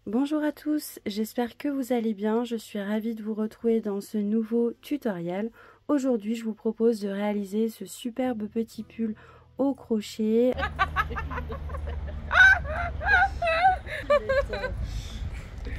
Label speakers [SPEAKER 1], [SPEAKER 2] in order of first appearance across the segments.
[SPEAKER 1] Bonjour à tous, j'espère que vous allez bien. Je suis ravie de vous retrouver dans ce nouveau tutoriel. Aujourd'hui, je vous propose de réaliser ce superbe petit pull au crochet.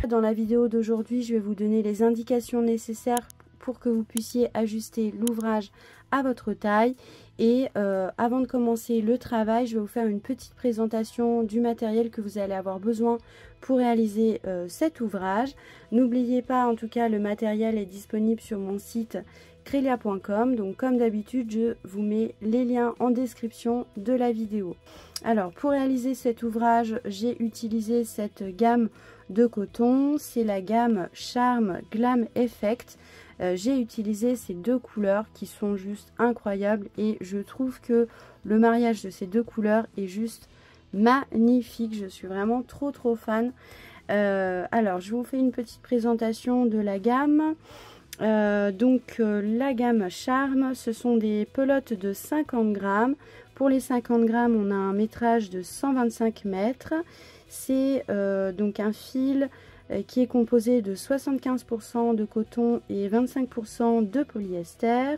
[SPEAKER 1] Dans la vidéo d'aujourd'hui, je vais vous donner les indications nécessaires pour que vous puissiez ajuster l'ouvrage à votre taille. Et avant de commencer le travail, je vais vous faire une petite présentation du matériel que vous allez avoir besoin pour réaliser cet ouvrage. N'oubliez pas, en tout cas, le matériel est disponible sur mon site Crélia.com. Donc comme d'habitude, je vous mets les liens en description de la vidéo. Alors pour réaliser cet ouvrage, j'ai utilisé cette gamme de coton, c'est la gamme Charm Glam Effect. J'ai utilisé ces deux couleurs qui sont juste incroyables et je trouve que le mariage de ces deux couleurs est juste magnifique. Je suis vraiment trop fan. Alors je vous fais une petite présentation de la gamme. La gamme Charm, ce sont des pelotes de 50 grammes. Pour les 50 grammes, on a un métrage de 125 mètres. C'est donc un fil qui est composé de 75% de coton et 25% de polyester.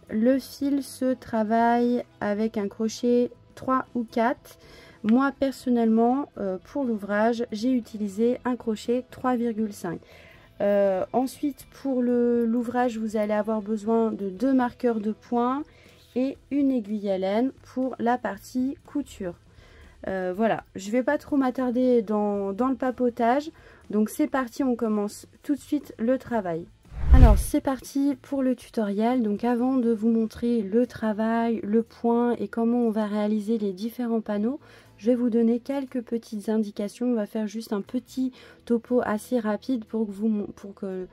[SPEAKER 1] Le fil se travaille avec un crochet 3 ou 4. Moi personnellement, pour l'ouvrage, j'ai utilisé un crochet 3,5. Ensuite, pour l'ouvrage, vous allez avoir besoin de 2 marqueurs de points et une aiguille à laine pour la partie couture. Voilà, je ne vais pas trop m'attarder dans le papotage. Donc c'est parti, on commence tout de suite le travail. Alors c'est parti pour le tutoriel. Donc avant de vous montrer le travail, le point et comment on va réaliser les différents panneaux, je vais vous donner quelques petites indications. On va faire juste un petit topo assez rapide pour que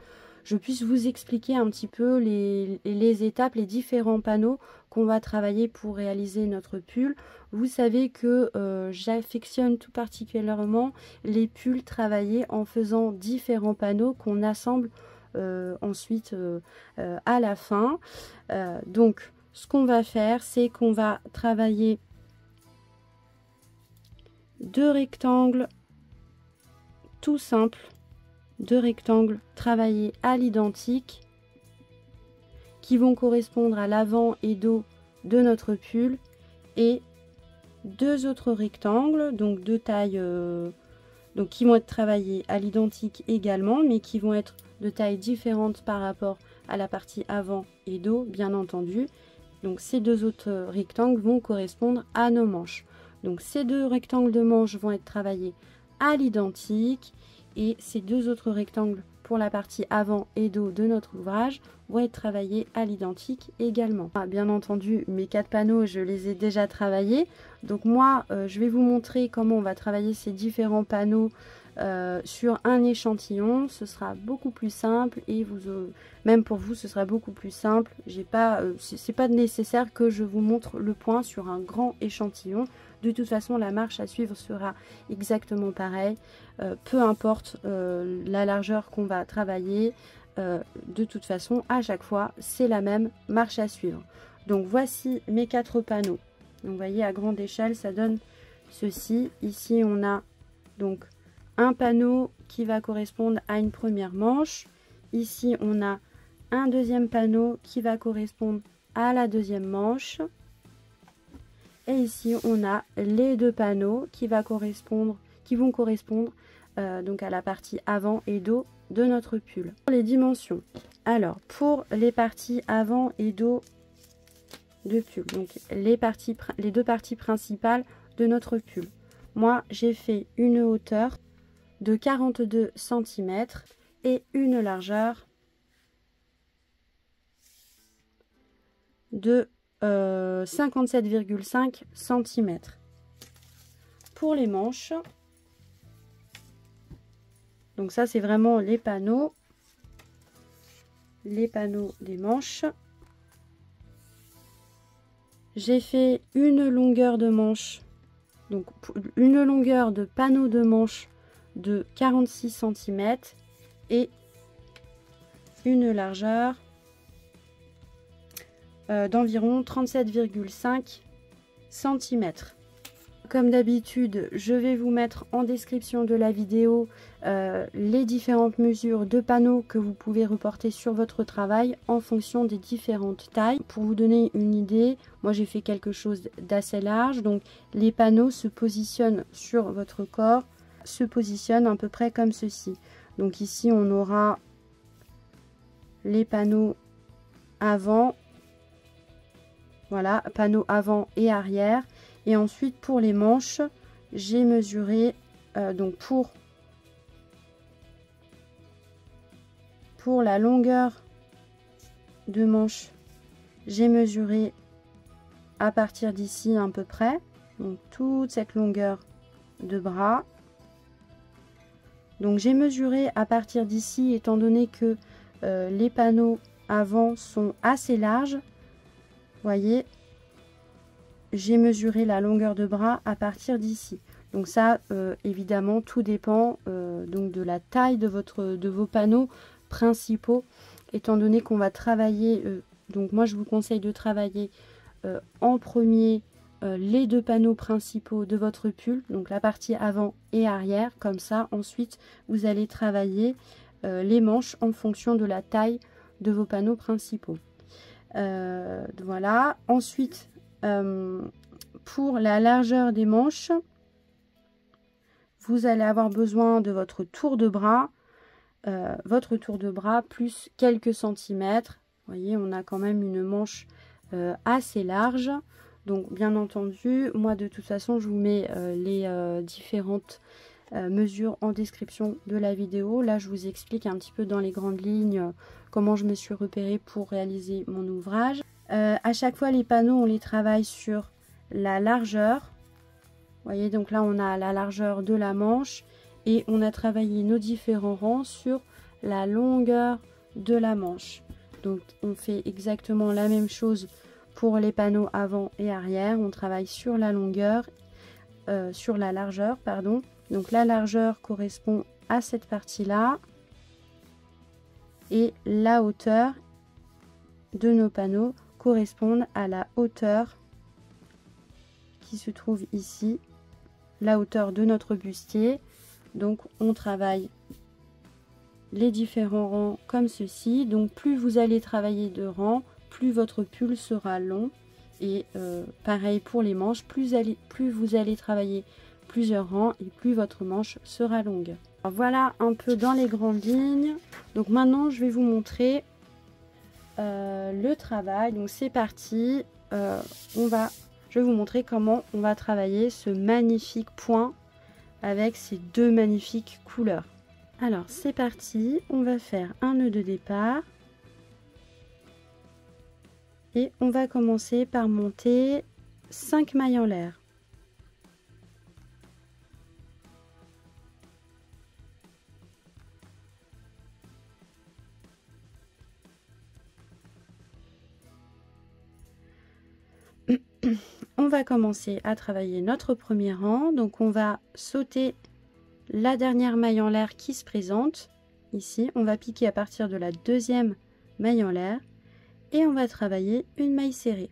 [SPEAKER 1] je puisse vous expliquer un petit peu les étapes, les différents panneaux qu'on va travailler pour réaliser notre pull. Vous savez que j'affectionne tout particulièrement les pulls travaillés en faisant différents panneaux qu'on assemble ensuite à la fin. Donc ce qu'on va faire, c'est qu'on va travailler 2 rectangles tout simples, 2 rectangles travaillés à l'identique qui vont correspondre à l'avant et dos de notre pull, et 2 autres rectangles donc de taille donc qui vont être travaillés à l'identique également, mais qui vont être de taille différente par rapport à la partie avant et dos, bien entendu. Donc ces 2 autres rectangles vont correspondre à nos manches. Donc ces 2 rectangles de manches vont être travaillés à l'identique, et ces 2 autres rectangles pour la partie avant et dos de notre ouvrage vont être travaillés à l'identique également. Bien entendu, mes 4 panneaux, je les ai déjà travaillés. Donc moi, je vais vous montrer comment on va travailler ces différents panneaux sur un échantillon. Ce sera beaucoup plus simple et même pour vous, ce sera beaucoup plus simple. C'est pas nécessaire que je vous montre le point sur un grand échantillon. De toute façon, la marche à suivre sera exactement pareille. Peu importe la largeur qu'on va travailler. De toute façon, à chaque fois, c'est la même marche à suivre. Donc voici mes 4 panneaux. Donc vous voyez, à grande échelle, ça donne ceci. Ici, on a donc un panneau qui va correspondre à une première manche. Ici, on a un deuxième panneau qui va correspondre à la deuxième manche. Et ici, on a les 2 panneaux qui vont correspondre donc à la partie avant et dos de notre pull. Pour les dimensions, alors pour les parties avant et dos de pull, donc les 2 parties principales de notre pull, moi j'ai fait une hauteur de 42 cm et une largeur de 57,5 cm. Pour les manches, donc ça c'est vraiment les panneaux des manches. J'ai fait une longueur de manche, donc une longueur de panneau de manche de 46 cm et une largeur d'environ 37,5 cm. comme d'habitude, je vais vous mettre en description de la vidéo les différentes mesures de panneaux que vous pouvez reporter sur votre travail en fonction des différentes tailles. Pour vous donner une idée, moi j'ai fait quelque chose d'assez large, donc les panneaux se positionnent sur votre corps, se positionnent à peu près comme ceci. Donc ici on aura les panneaux avant, voilà, panneaux avant et arrière. Et ensuite pour les manches, j'ai mesuré donc pour la longueur de manche, j'ai mesuré à partir d'ici à peu près, donc toute cette longueur de bras. Donc j'ai mesuré à partir d'ici, étant donné que les panneaux avant sont assez larges, voyez, j'ai mesuré la longueur de bras à partir d'ici. Donc ça, évidemment, tout dépend donc de la taille de vos panneaux principaux, étant donné qu'on va travailler. Donc moi, je vous conseille de travailler en premier les deux panneaux principaux de votre pull, donc la partie avant et arrière. Comme ça, ensuite, vous allez travailler les manches en fonction de la taille de vos panneaux principaux. Voilà. Ensuite, pour la largeur des manches, vous allez avoir besoin de votre tour de bras, plus quelques centimètres. Vous voyez, on a quand même une manche assez large. Donc bien entendu, moi de toute façon, je vous mets les différentes mesures en description de la vidéo. Là, je vous explique un petit peu dans les grandes lignes comment je me suis repérée pour réaliser mon ouvrage. À chaque fois, les panneaux, on les travaille sur la largeur. Vous voyez, donc là, on a la largeur de la manche et on a travaillé nos différents rangs sur la longueur de la manche. Donc, on fait exactement la même chose pour les panneaux avant et arrière. On travaille sur la longueur, sur la largeur, pardon. Donc, la largeur correspond à cette partie-là et la hauteur de nos panneaux correspondent à la hauteur qui se trouve ici, la hauteur de notre bustier. Donc on travaille les différents rangs comme ceci. Donc plus vous allez travailler de rangs, plus votre pull sera long. Et pareil pour les manches, plus vous allez travailler plusieurs rangs et plus votre manche sera longue. Alors voilà un peu dans les grandes lignes. Donc maintenant je vais vous montrer le travail. Donc c'est parti, je vais vous montrer comment on va travailler ce magnifique point avec ces deux magnifiques couleurs. Alors c'est parti, on va faire un nœud de départ et on va commencer par monter 5 mailles en l'air. On va commencer à travailler notre premier rang, donc on va sauter la dernière maille en l'air qui se présente ici, on va piquer à partir de la deuxième maille en l'air et on va travailler une maille serrée.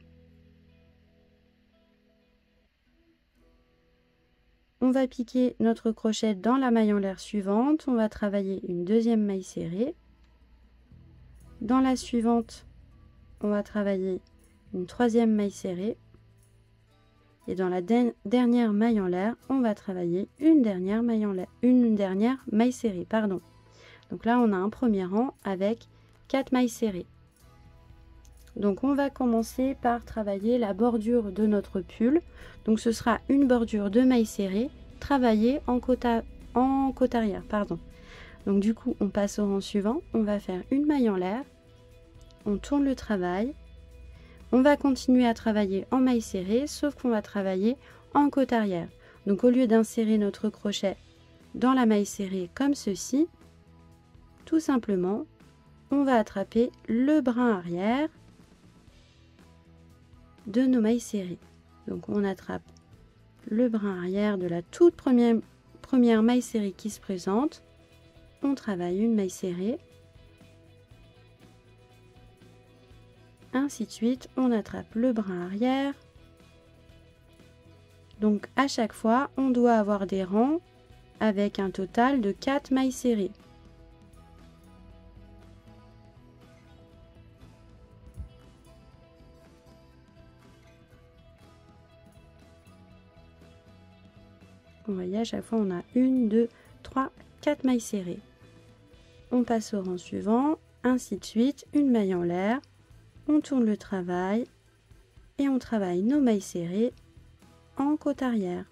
[SPEAKER 1] On va piquer notre crochet dans la maille en l'air suivante, on va travailler une deuxième maille serrée. Dans la suivante, on va travailler une troisième maille serrée. Et dans la dernière maille en l'air, on va travailler une dernière maille en l'air, une dernière maille serrée, pardon. Donc là, on a un premier rang avec 4 mailles serrées. Donc on va commencer par travailler la bordure de notre pull. Donc ce sera une bordure de mailles serrées travaillée en côte arrière, pardon. Donc du coup, on passe au rang suivant, on va faire une maille en l'air, on tourne le travail. On va continuer à travailler en maille serrée, sauf qu'on va travailler en côte arrière. Donc au lieu d'insérer notre crochet dans la maille serrée comme ceci, tout simplement, on va attraper le brin arrière de nos mailles serrées. Donc on attrape le brin arrière de la toute première maille serrée qui se présente. On travaille une maille serrée. Ainsi de suite, on attrape le brin arrière Donc à chaque fois, on doit avoir des rangs avec un total de 4 mailles serrées. Vous voyez, à chaque fois, on a 1, 2, 3, 4 mailles serrées. On passe au rang suivant, ainsi de suite, une maille en l'air, on tourne le travail et on travaille nos mailles serrées en côte arrière.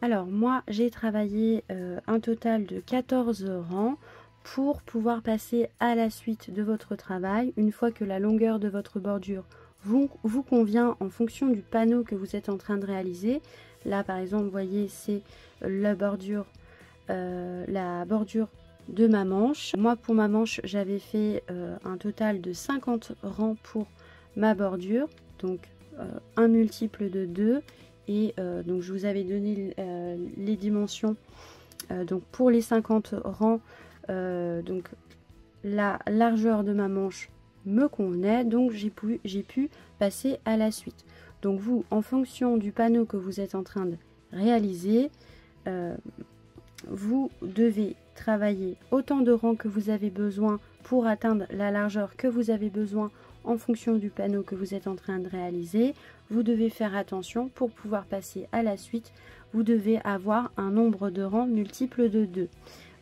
[SPEAKER 1] Alors moi j'ai travaillé un total de 14 rangs pour pouvoir passer à la suite de votre travail une fois que la longueur de votre bordure vous convient en fonction du panneau que vous êtes en train de réaliser. Là par exemple vous voyez c'est la bordure de ma manche. Moi pour ma manche j'avais fait un total de 50 rangs pour ma bordure, donc un multiple de 2. Et donc je vous avais donné les dimensions. Donc pour les 50 rangs, donc la largeur de ma manche me convenait, donc j'ai pu passer à la suite. Donc vous, en fonction du panneau que vous êtes en train de réaliser, vous devez travailler autant de rangs que vous avez besoin pour atteindre la largeur que vous avez besoin en fonction du panneau que vous êtes en train de réaliser. Vous devez faire attention pour pouvoir passer à la suite. Vous devez avoir un nombre de rangs multiple de 2.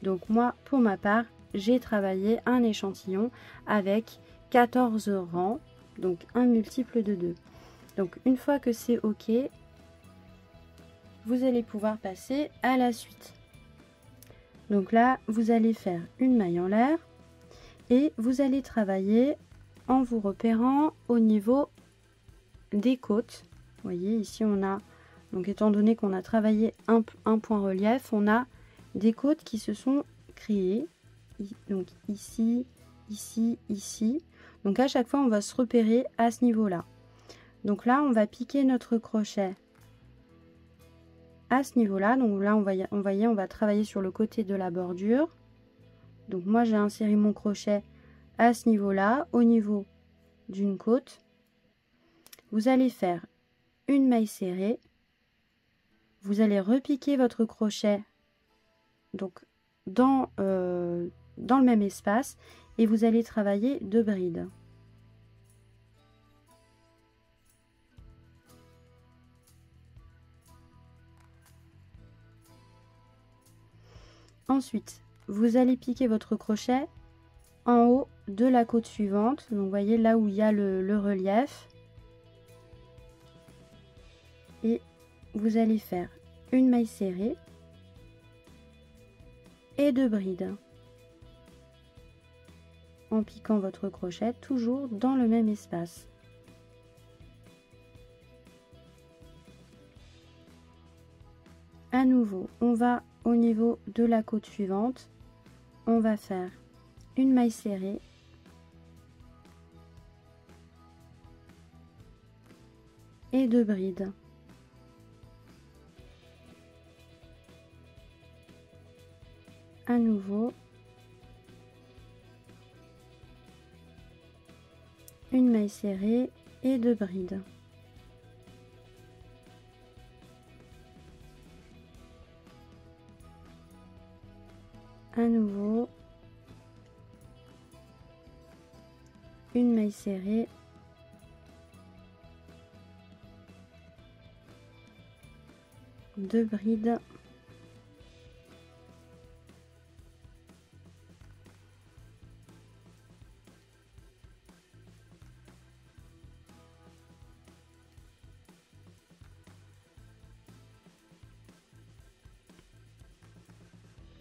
[SPEAKER 1] Donc moi, pour ma part, j'ai travaillé un échantillon avec 14 rangs, donc un multiple de 2. Donc une fois que c'est OK, vous allez pouvoir passer à la suite. Donc là, vous allez faire une maille en l'air et vous allez travailler en vous repérant au niveau des côtes. Vous voyez, ici on a, donc étant donné qu'on a travaillé un point relief, on a des côtes qui se sont créées. Donc ici, ici, ici. Donc à chaque fois, on va se repérer à ce niveau-là. Donc là, on va piquer notre crochet à ce niveau-là. Donc là, on va travailler sur le côté de la bordure. Donc moi, j'ai inséré mon crochet à ce niveau-là, au niveau d'une côte. Vous allez faire une maille serrée. Vous allez repiquer votre crochet donc dans le même espace et vous allez travailler 2 brides. Ensuite, vous allez piquer votre crochet en haut de la côte suivante. Donc vous voyez là où il y a le relief. Et vous allez faire une maille serrée et 2 brides en piquant votre crochet toujours dans le même espace. À nouveau, on va au niveau de la côte suivante, on va faire une maille serrée et 2 brides. À nouveau, une maille serrée et 2 brides. À nouveau, une maille serrée, 2 brides.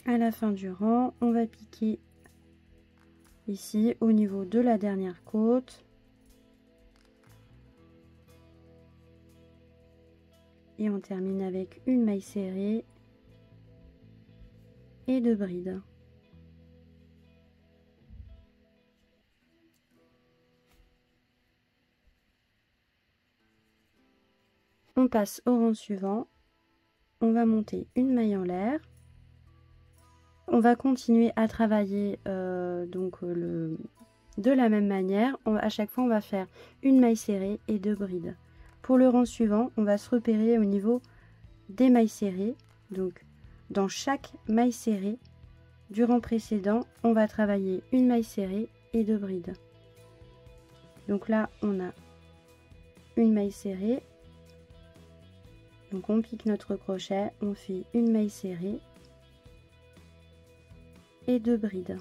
[SPEAKER 1] À la fin du rang, on va piquer ici au niveau de la dernière côte. Et on termine avec une maille serrée et 2 brides. On passe au rang suivant. On va monter une maille en l'air. On va continuer à travailler de la même manière. À chaque fois, on va faire une maille serrée et 2 brides. Pour le rang suivant, on va se repérer au niveau des mailles serrées. Donc, dans chaque maille serrée du rang précédent, on va travailler une maille serrée et 2 brides. Donc là, on a une maille serrée. Donc on pique notre crochet, on fait une maille serrée et 2 brides.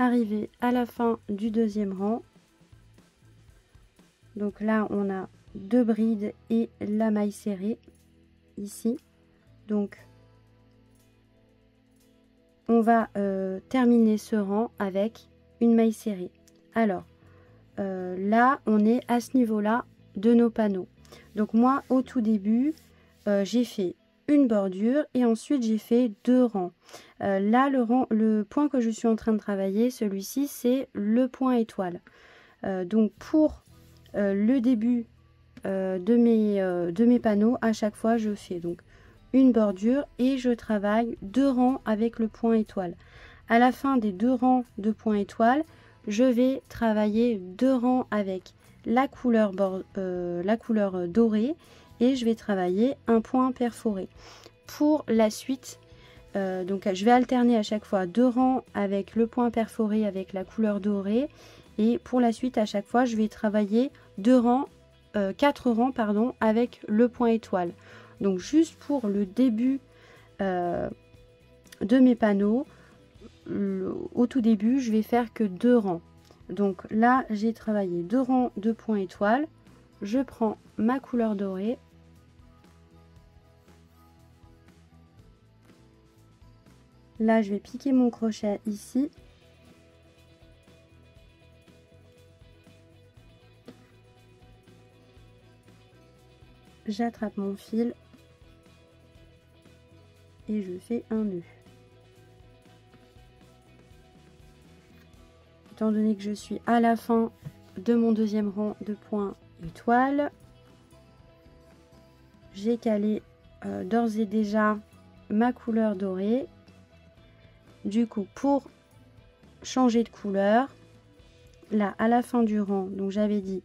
[SPEAKER 1] Arrivé à la fin du deuxième rang, donc là on a 2 brides et la maille serrée ici. Donc on va terminer ce rang avec une maille serrée. Alors là on est à ce niveau là de nos panneaux. Donc moi au tout début j'ai fait une bordure et ensuite j'ai fait 2 rangs. Là le point que je suis en train de travailler, celui-ci, c'est le point étoile. Donc pour le début de mes panneaux, à chaque fois je fais donc une bordure et je travaille 2 rangs avec le point étoile. À la fin des 2 rangs de point étoile, je vais travailler 2 rangs avec la couleur dorée et je vais travailler un point perforé. Pour la suite, donc je vais alterner à chaque fois 2 rangs avec le point perforé avec la couleur dorée, et pour la suite à chaque fois je vais travailler 4 rangs pardon, avec le point étoile. Donc juste pour le début de mes panneaux, au tout début je vais faire que 2 rangs. Donc là j'ai travaillé 2 rangs de point étoile, je prends ma couleur dorée. Là, je vais piquer mon crochet ici. J'attrape mon fil et je fais un nœud. Étant donné que je suis à la fin de mon deuxième rang de point étoile, j'ai calé d'ores et déjà ma couleur dorée. Du coup, pour changer de couleur, là à la fin du rang, donc j'avais dit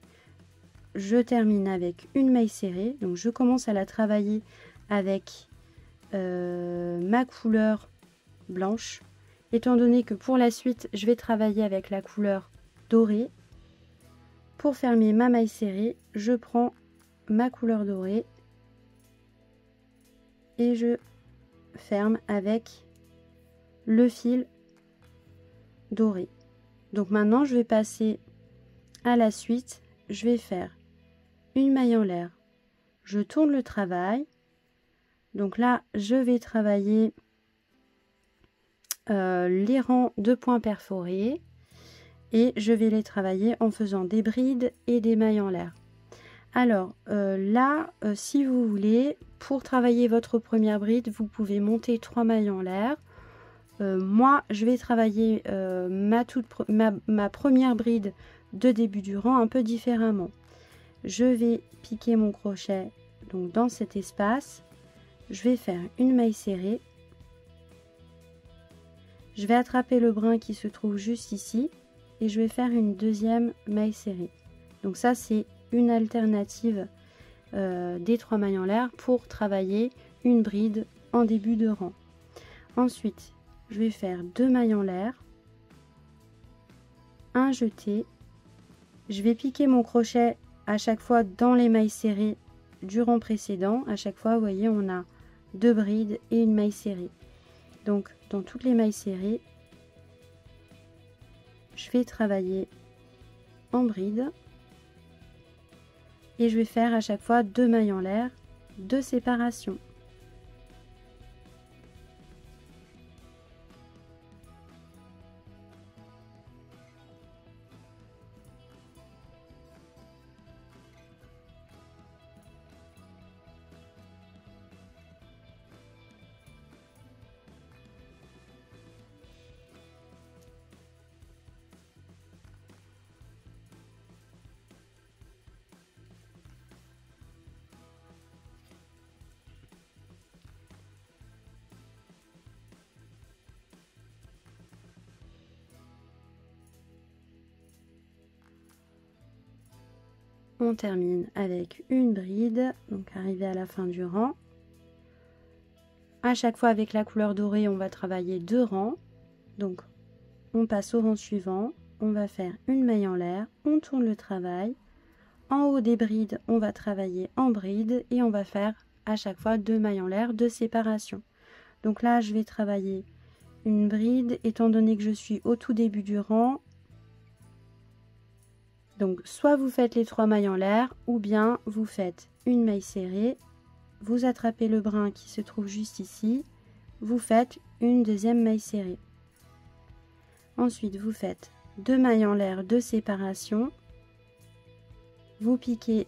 [SPEAKER 1] je termine avec une maille serrée, donc je commence à la travailler avec ma couleur blanche, étant donné que pour la suite je vais travailler avec la couleur dorée. Pour fermer ma maille serrée, je prends ma couleur dorée et je ferme avec le fil doré. Donc maintenant je vais passer à la suite. Je vais faire une maille en l'air, je tourne le travail, donc là je vais travailler les rangs de points perforés et je vais les travailler en faisant des brides et des mailles en l'air. Alors là si vous voulez, pour travailler votre première bride, vous pouvez monter 3 mailles en l'air. Moi, je vais travailler ma première bride de début du rang un peu différemment. Je vais piquer mon crochet donc dans cet espace. Je vais faire une maille serrée. Je vais attraper le brin qui se trouve juste ici et je vais faire une deuxième maille serrée. Donc ça, c'est une alternative des 3 mailles en l'air pour travailler une bride en début de rang. Ensuite, je vais faire 2 mailles en l'air, un jeté. Je vais piquer mon crochet à chaque fois dans les mailles serrées du rang précédent. À chaque fois, vous voyez, on a 2 brides et une maille serrée. Donc, dans toutes les mailles serrées, je vais travailler en bride et je vais faire à chaque fois 2 mailles en l'air de séparation. On termine avec une bride, donc arrivé à la fin du rang. À chaque fois avec la couleur dorée, on va travailler 2 rangs. Donc on passe au rang suivant, on va faire une maille en l'air, on tourne le travail. En haut des brides, on va travailler en bride et on va faire à chaque fois 2 mailles en l'air de séparation. Donc là, je vais travailler une bride étant donné que je suis au tout début du rang. Donc soit vous faites les 3 mailles en l'air ou bien vous faites une maille serrée, vous attrapez le brin qui se trouve juste ici, vous faites une deuxième maille serrée. Ensuite vous faites 2 mailles en l'air de séparation, vous piquez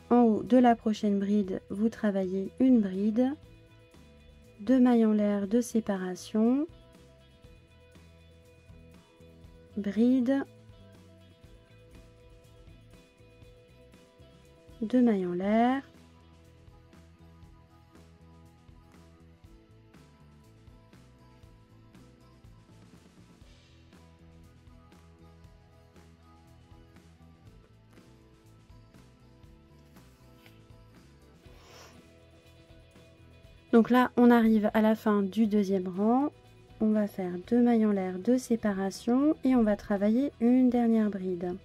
[SPEAKER 1] en haut de la prochaine bride, vous travaillez une bride, 2 mailles en l'air de séparation, bride, 2 mailles en l'air, donc là on arrive à la fin du deuxième rang, on va faire 2 mailles en l'air de séparation et on va travailler une dernière bride.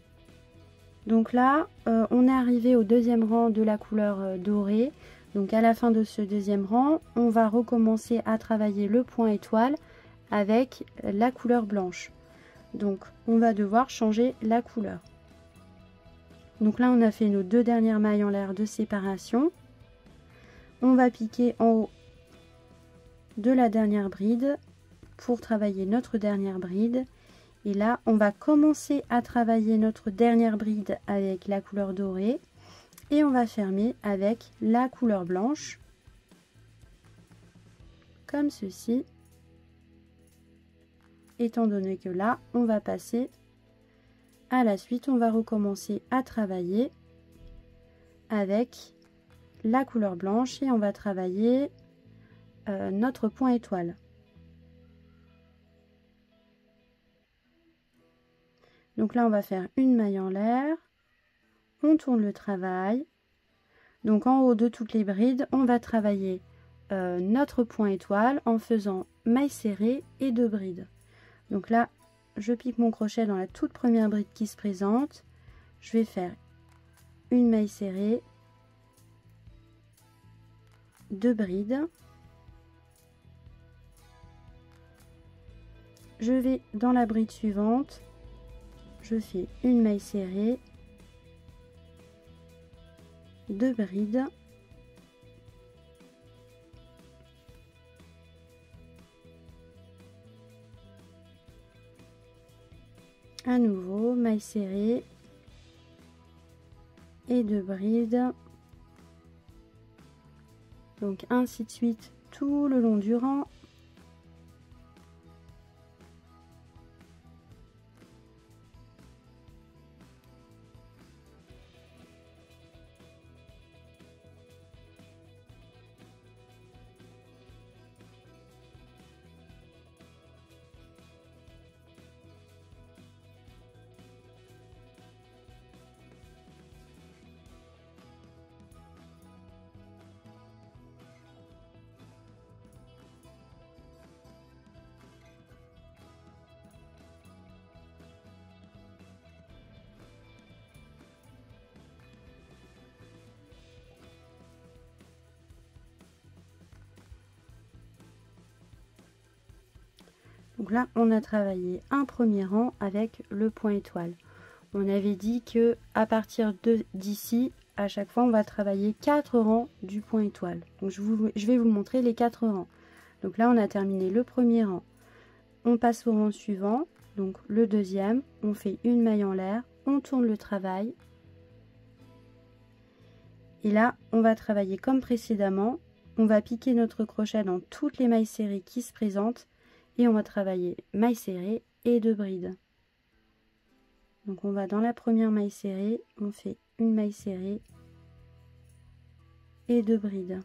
[SPEAKER 1] Donc là, on est arrivé au deuxième rang de la couleur dorée. Donc à la fin de ce deuxième rang, on va recommencer à travailler le point étoile avec la couleur blanche. Donc on va devoir changer la couleur. Donc là, on a fait nos 2 dernières mailles en l'air de séparation. On va piquer en haut de la dernière bride pour travailler notre dernière bride. Et là, on va commencer à travailler notre dernière bride avec la couleur dorée et on va fermer avec la couleur blanche, comme ceci, étant donné que là, on va passer à la suite. On va recommencer à travailler avec la couleur blanche et on va travailler notre point étoile. Donc là, on va faire une maille en l'air, on tourne le travail. Donc en haut de toutes les brides, on va travailler notre point étoile en faisant maille serrée et 2 brides. Donc là, je pique mon crochet dans la toute première bride qui se présente. Je vais faire une maille serrée, 2 brides. Je vais dans la bride suivante. Je fais une maille serrée, 2 brides, à nouveau maille serrée et 2 brides, Donc ainsi de suite tout le long du rang. Donc là, on a travaillé un premier rang avec le point étoile. On avait dit que à partir d'ici, à chaque fois, on va travailler 4 rangs du point étoile. Donc je vais vous montrer les 4 rangs. Donc là, on a terminé le premier rang. On passe au rang suivant, donc le deuxième. On fait une maille en l'air, on tourne le travail. Et là, on va travailler comme précédemment. On va piquer notre crochet dans toutes les mailles serrées qui se présentent. Et on va travailler maille serrée et 2 brides. Donc on va dans la première maille serrée, on fait une maille serrée et 2 brides.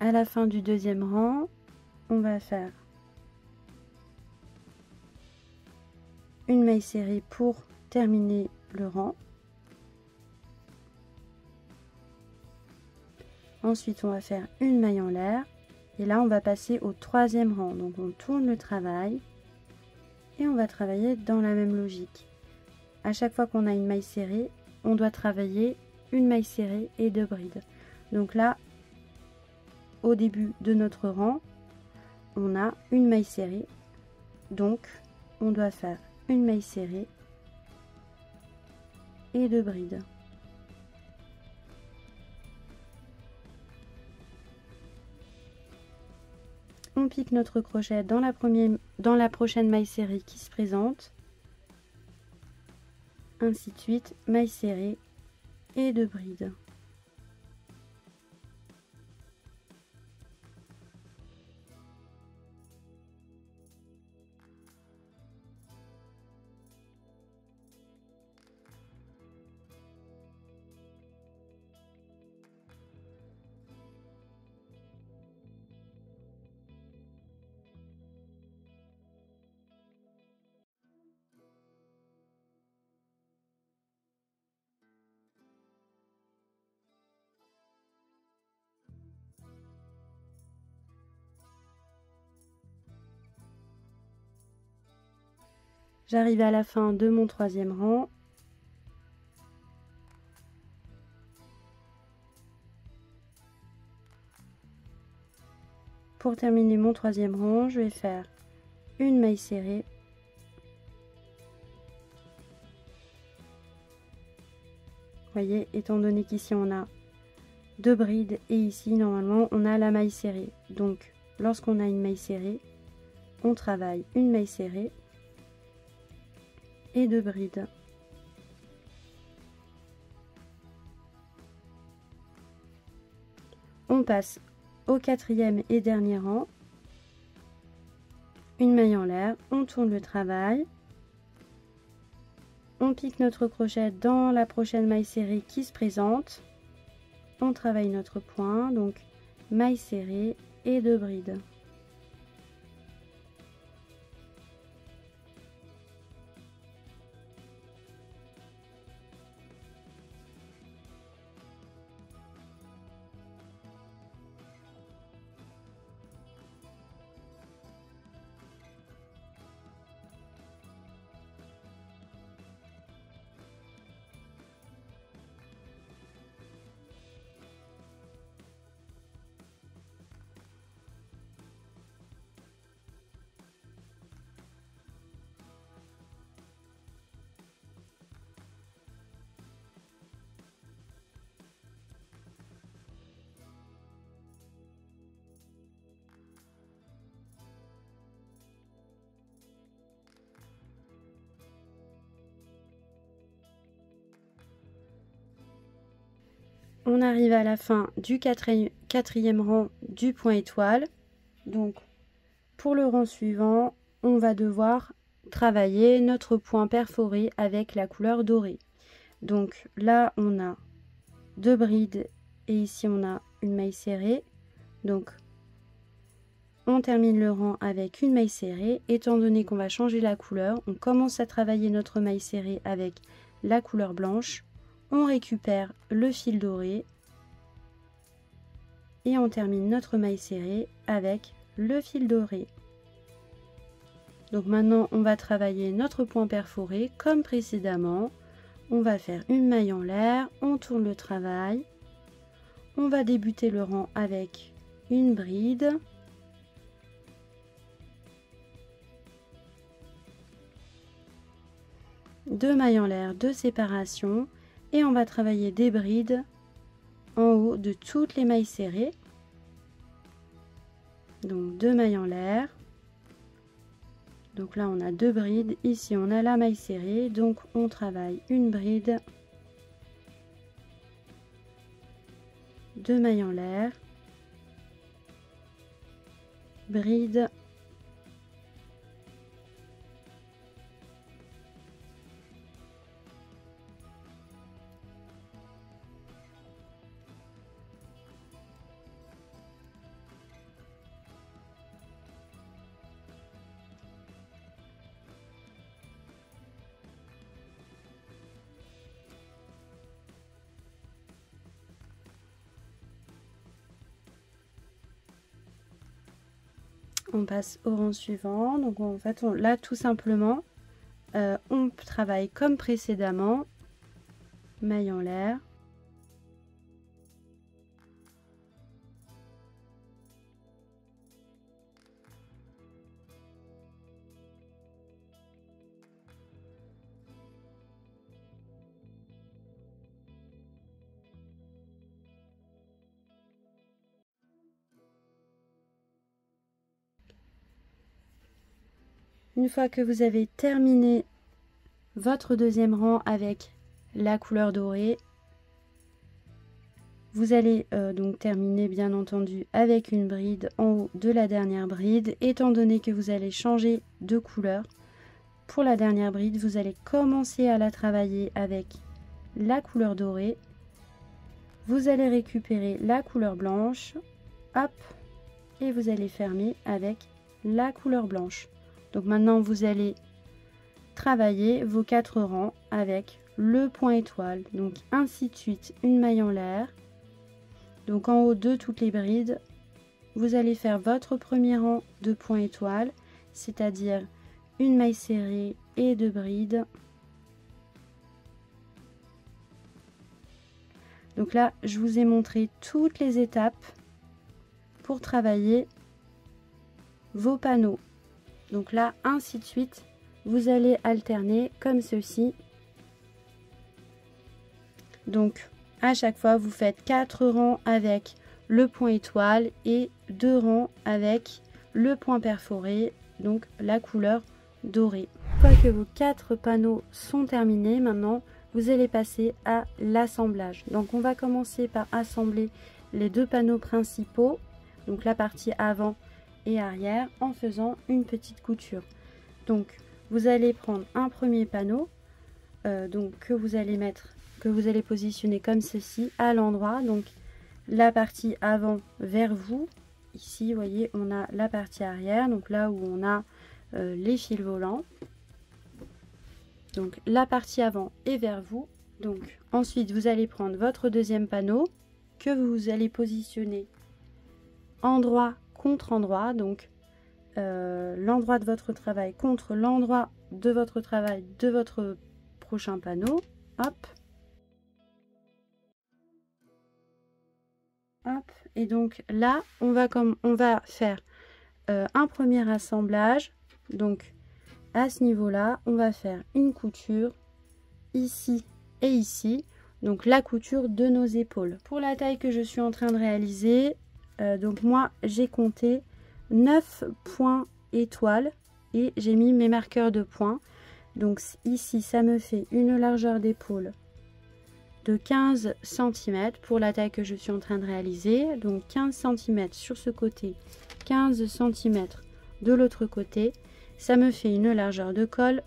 [SPEAKER 1] À la fin du deuxième rang, on va faire une maille serrée pour terminer le rang. Ensuite, on va faire une maille en l'air. Et là, on va passer au troisième rang. Donc, on tourne le travail et on va travailler dans la même logique. À chaque fois qu'on a une maille serrée, on doit travailler une maille serrée et 2 brides. Donc là, au début de notre rang, on a une maille serrée. Donc, on doit faire une maille serrée et 2 brides. On pique notre crochet dans la prochaine maille serrée qui se présente. Ainsi de suite, maille serrée et 2 brides. J'arrive à la fin de mon troisième rang. Pour terminer mon troisième rang, je vais faire une maille serrée, vous voyez, étant donné qu'ici on a 2 brides et ici normalement on a la maille serrée. Donc lorsqu'on a une maille serrée, on travaille une maille serrée et 2 brides. On passe au quatrième et dernier rang. Une maille en l'air, on tourne le travail. On pique notre crochet dans la prochaine maille serrée qui se présente. On travaille notre point, donc maille serrée et 2 brides. on arrive à la fin du quatrième rang du point étoile. Donc pour le rang suivant, on va devoir travailler notre point perforé avec la couleur dorée. Donc là on a 2 brides et ici on a une maille serrée. Donc on termine le rang avec une maille serrée. Étant donné qu'on va changer la couleur, on commence à travailler notre maille serrée avec la couleur blanche. On récupère le fil doré et on termine notre maille serrée avec le fil doré. Donc maintenant on va travailler notre point perforé comme précédemment. On va faire une maille en l'air, on tourne le travail. On va débuter le rang avec une bride. Deux mailles en l'air de séparation et on va travailler des brides en haut de toutes les mailles serrées. Donc 2 mailles en l'air. Donc là on a 2 brides, ici on a la maille serrée, donc on travaille une bride, 2 mailles en l'air, bride, on passe au rang suivant. Donc en fait là tout simplement on travaille comme précédemment, maille en l'air, une fois que vous avez terminé votre deuxième rang avec la couleur dorée, vous allez donc terminer bien entendu avec une bride en haut de la dernière bride. Étant donné que vous allez changer de couleur, pour la dernière bride, vous allez commencer à la travailler avec la couleur dorée. Vous allez récupérer la couleur blanche, hop, et vous allez fermer avec la couleur blanche. Donc maintenant vous allez travailler vos 4 rangs avec le point étoile, donc ainsi de suite, une maille en l'air. Donc en haut de toutes les brides, vous allez faire votre premier rang de point étoile, c'est-à-dire une maille serrée et 2 brides. Donc là, je vous ai montré toutes les étapes pour travailler vos panneaux. Donc là, ainsi de suite, vous allez alterner comme ceci. Donc à chaque fois, vous faites 4 rangs avec le point étoile et 2 rangs avec le point perforé, donc la couleur dorée. Une fois que vos 4 panneaux sont terminés, maintenant vous allez passer à l'assemblage. Donc on va commencer par assembler les 2 panneaux principaux, donc la partie avant et arrière, en faisant une petite couture. Donc vous allez prendre un premier panneau que vous allez positionner comme ceci à l'endroit, donc la partie avant vers vous. Ici vous voyez, on a la partie arrière, donc là où on a les fils volants. Donc la partie avant est vers vous. Donc ensuite vous allez prendre votre deuxième panneau que vous allez positionner endroit contre endroit, donc l'endroit de votre travail contre l'endroit de votre travail de votre prochain panneau. Hop, hop, et donc là on va faire un premier assemblage. Donc à ce niveau là on va faire une couture ici et ici, donc la couture de nos épaules. Pour la taille que je suis en train de réaliser, donc moi j'ai compté 9 points étoiles et j'ai mis mes marqueurs de points. Donc ici ça me fait une largeur d'épaule de 15 cm pour la taille que je suis en train de réaliser. Donc 15 cm sur ce côté, 15 cm de l'autre côté. Ça me fait une largeur de col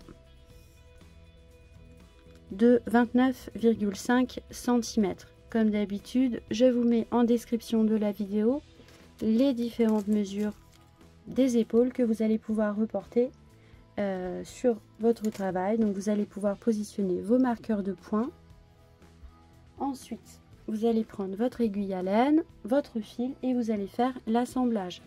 [SPEAKER 1] de 29,5 cm. Comme d'habitude, je vous mets en description de la vidéo les différentes mesures des épaules que vous allez pouvoir reporter sur votre travail. Donc vous allez pouvoir positionner vos marqueurs de points. Ensuite, vous allez prendre votre aiguille à laine, votre fil et vous allez faire l'assemblage.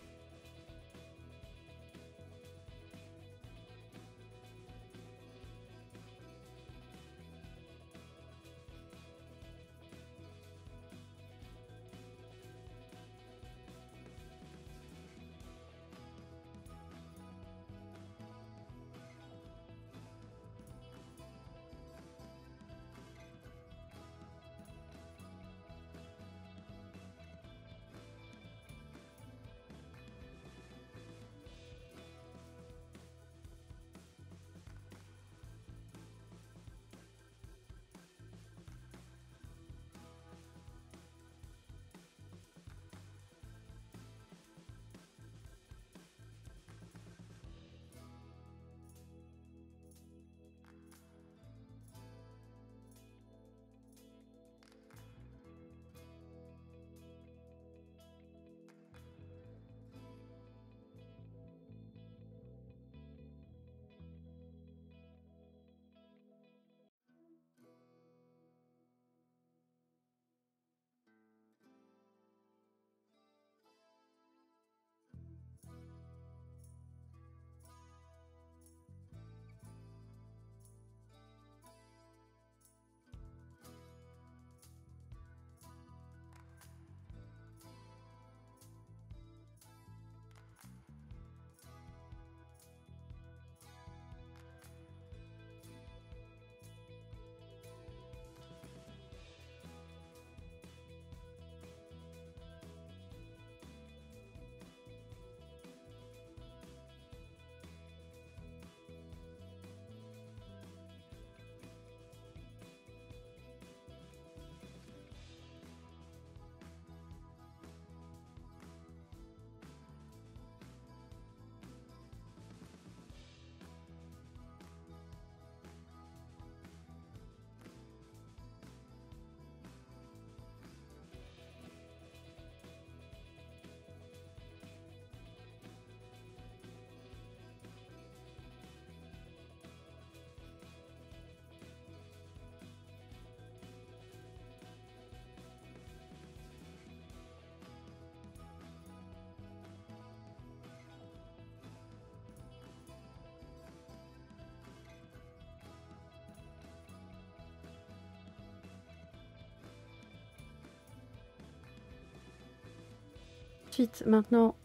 [SPEAKER 1] Ensuite, maintenant,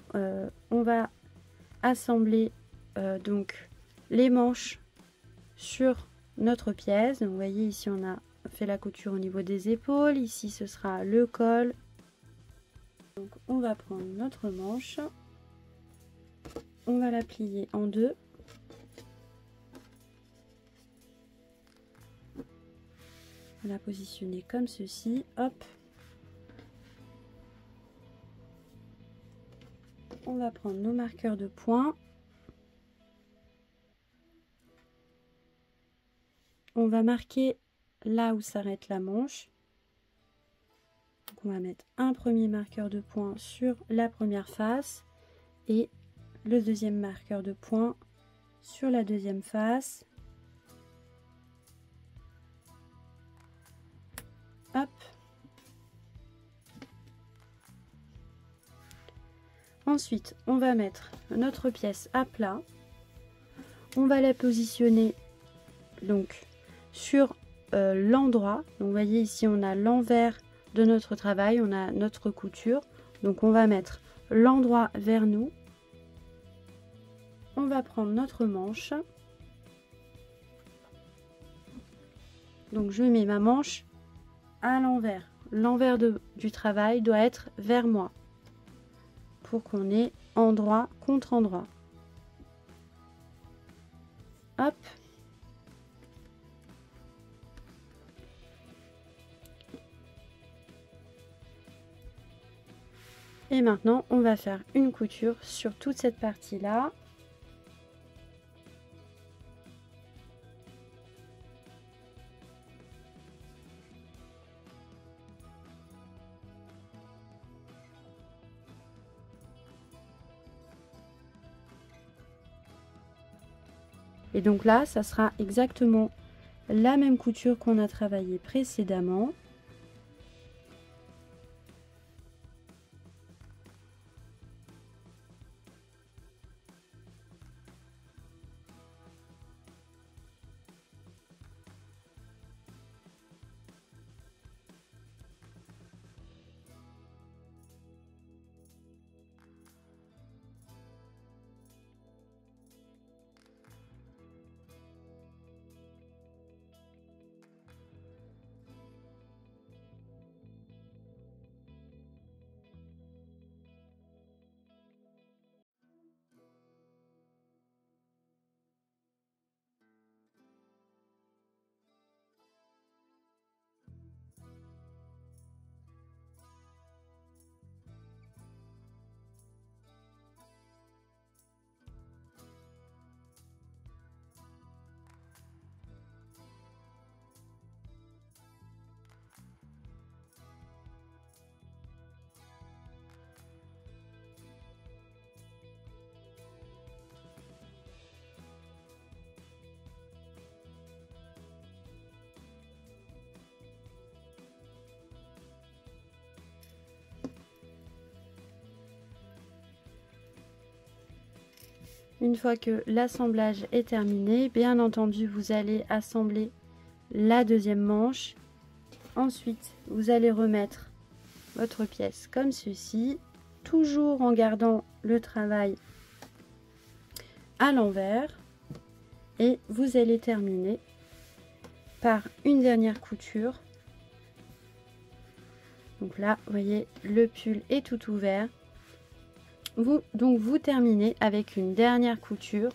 [SPEAKER 1] on va assembler donc les manches sur notre pièce. Donc, vous voyez ici, on a fait la couture au niveau des épaules. Ici, ce sera le col. Donc, on va prendre notre manche. On va la plier en deux. On va la positionner comme ceci. Hop. On va prendre nos marqueurs de points. On va marquer là où s'arrête la manche. Donc on va mettre un premier marqueur de points sur la première face et le deuxième marqueur de points sur la deuxième face. Hop. Ensuite, on va mettre notre pièce à plat. On va la positionner donc sur l'endroit. Donc, vous voyez ici, on a l'envers de notre travail, on a notre couture. Donc, on va mettre l'endroit vers nous. On va prendre notre manche. Donc, je mets ma manche à l'envers. L'envers du travail doit être vers moi, pour qu'on ait endroit contre endroit. Hop. Et maintenant, on va faire une couture sur toute cette partie-là. Et donc là, ça sera exactement la même couture qu'on a travaillé précédemment. Une fois que l'assemblage est terminé, bien entendu, vous allez assembler la deuxième manche. Ensuite, vous allez remettre votre pièce comme ceci, toujours en gardant le travail à l'envers. Et vous allez terminer par une dernière couture. Donc là, vous voyez, le pull est tout ouvert. Vous terminez avec une dernière couture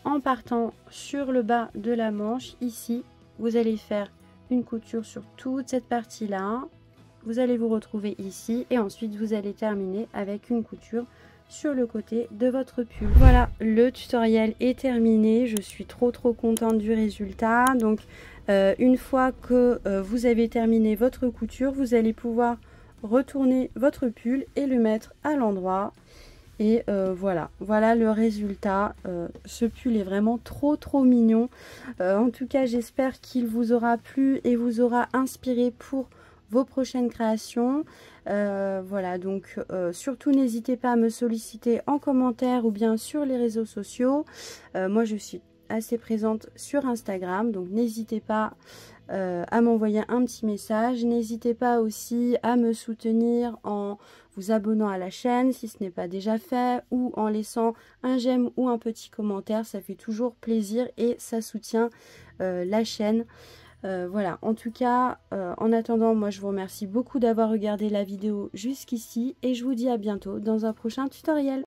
[SPEAKER 1] en partant sur le bas de la manche. Ici, vous allez faire une couture sur toute cette partie là. Vous allez vous retrouver ici et ensuite vous allez terminer avec une couture sur le côté de votre pull. Voilà, le tutoriel est terminé. Je suis trop contente du résultat. Donc une fois que vous avez terminé votre couture, vous allez pouvoir retourner votre pull et le mettre à l'endroit. Et voilà le résultat. Ce pull est vraiment trop mignon. En tout cas, j'espère qu'il vous aura plu et vous aura inspiré pour vos prochaines créations. Voilà, donc surtout n'hésitez pas à me solliciter en commentaire ou bien sur les réseaux sociaux. Moi, je suis assez présente sur Instagram, donc n'hésitez pas à m'envoyer un petit message. N'hésitez pas aussi à me soutenir en vous abonnant à la chaîne si ce n'est pas déjà fait, ou en laissant un j'aime ou un petit commentaire. Ça fait toujours plaisir et ça soutient la chaîne. Voilà, en tout cas, en attendant, moi je vous remercie beaucoup d'avoir regardé la vidéo jusqu'ici et je vous dis à bientôt dans un prochain tutoriel.